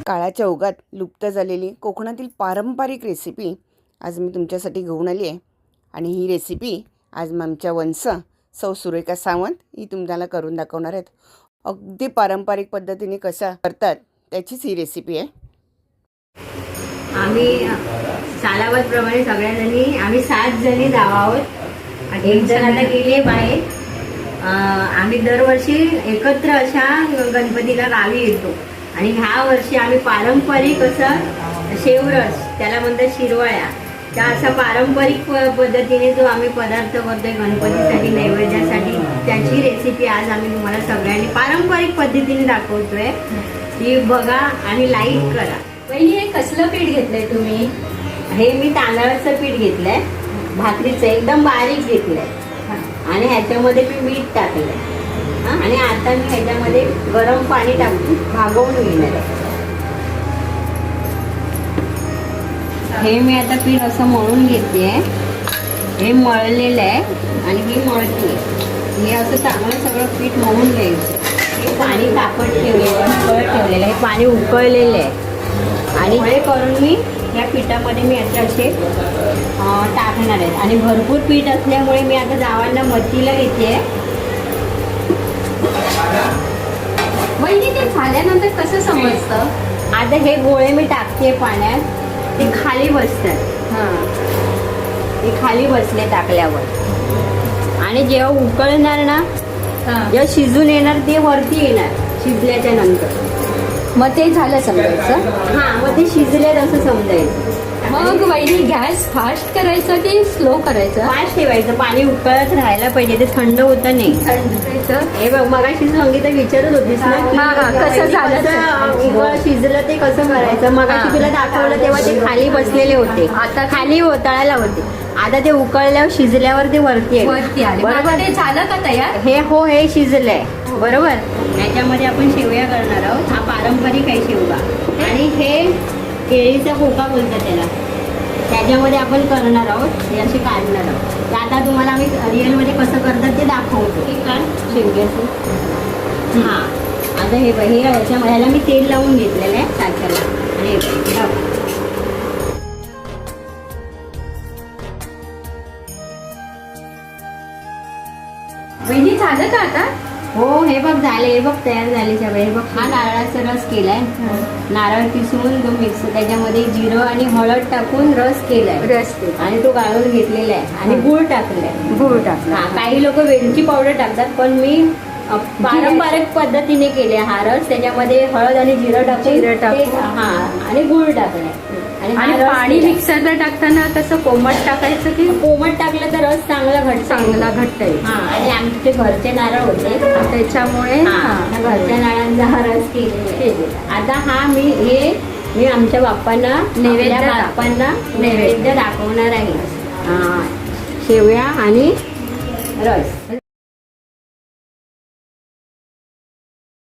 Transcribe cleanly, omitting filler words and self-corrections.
काळाच्या ओघात लुप्त झालेली कोकणातील पारंपरिक रेसिपी आज मी तुमच्यासाठी घेऊन आली आहे. आणि ही रेसिपी आज आमच्या वंश सौ सुरेखा सावंत ही तुम्हाला करून दाखवणार आहेत. अगदी पारंपरिक पद्धतीने कसा करतात त्याचीच ही रेसिपी आहे. आम्ही सालावतप्रमाणे सगळ्याजणी आम्ही 7 जणी जाव आहोत. एक जण आता गेले बाहेर. आम्ही दरवर्षी एकत्र अशा गणपतीला गावी येतो आणि ह्या वर्षी आम्ही पारंपरिक असं शेवरस त्याला म्हणतात शिरवाळ्या त्या असा पारंपरिक पद्धतीने जो आम्ही पदार्थ करतोय गणपतीसाठी नैवेद्यासाठी त्याची रेसिपी आज आम्ही तुम्हाला सगळ्यांनी पारंपरिक पद्धतीने दाखवतोय. ती बघा आणि लाईक करा. पहिली हे कसलं पीठ घेतलंय तुम्ही? हे मी तांदळाचं पीठ घेतलंय, भाकरीचं एकदम बारीक घेतलंय आणि ह्याच्यामध्ये मी मीठ टाकलंय आणि आता मी ह्याच्यामध्ये गरम पाणी टाकून भागवून घेणार आहे. हे मी आता पीठ असं मळून घेते. हे मळलेलं आहे आणि हे मळते. हे असं चांगलं सगळं पीठ मळून घ्यायचं. हे पाणी तापत ठेवलेलं ठेवलेलं हे पाणी उकळलेलं आहे आणि हे करून मी या पिठामध्ये मी असे टाकणार आहेत. आणि भरपूर पीठ असल्यामुळे मी आता जावांना मतीला घेते. वहिनी ते झाल्यानंतर कसं समजतं? आता हे गोळे मी टाकते पाण्यात, ते खाली बसतात. ते खाली बसले टाकल्यावर आणि जेव्हा उकळणार ना जेव्हा शिजून येणार ते वरती येणार शिजल्याच्या नंतर. मग ते झालं समजायचं. मग ते शिजले असं समजायचं. मग वहिनी गॅस फास्ट करायचं की स्लो करायचं? फास्ट ठेवायचं. पाणी उकळत राहायला पाहिजे, ते थंड होतं नाही. हे बघ मगाशी संगीता विचारत होतीस ना कसं झालं उकळ शिजलं ते कसं करायचं. मगाशी तुला दाखवलं तेव्हा ते खाली बसलेले होते, आता खाली तळायला होते. आता ते उकळल्यावर शिजल्यावर ते वरती आले. बरोबर. ते झालं का तयार? हे शिजलंय बरोबर. याच्यामध्ये आपण शेवया करणार आहोत. हा पारंपरिक आहे शेवगा. आणि हे केळीचा खोका बोलतात त्याला, त्याच्यामध्ये आपण करणार आहोत. हे असे काढणार आहोत. आता तुम्हाला आम्ही रिअलमध्ये कसं करतात ते दाखवतो. ठीक आहे शेवग्याचं. आता हे ह्याला मी तेल लावून घेतलेलं आहे साच्याला. आणि वहिनी झालं का आता? हो हे बघ झाले. हे बघ तयार झाले सगळे. हे बघ हा नारळाचा रस केलाय. नारळ किसून तो मिक्स त्याच्यामध्ये जिरं आणि हळद टाकून रस केलाय. आणि तो गाळून घेतलेला आहे आणि गूळ टाकलाय. काही लोक वेलची पावडर टाकतात पण मी पारंपरिक पद्धतीने केले हा रस. त्याच्यामध्ये हळद आणि जिरं टाकून आणि गूळ टाकलाय. आणि पाणी मिक्सरला टाकताना कसं कोमट टाकायचं की? कोमट टाकलं तर रस चांगला घट्ट आहे. आणि आमचे घरचे नारळ होते त्याच्यामुळे घरच्या नारळांचा हा रस केलेला. आता मी आमच्या बाप्पांना नैवेद्य दाखवणार आहे. शेवया आणि रस.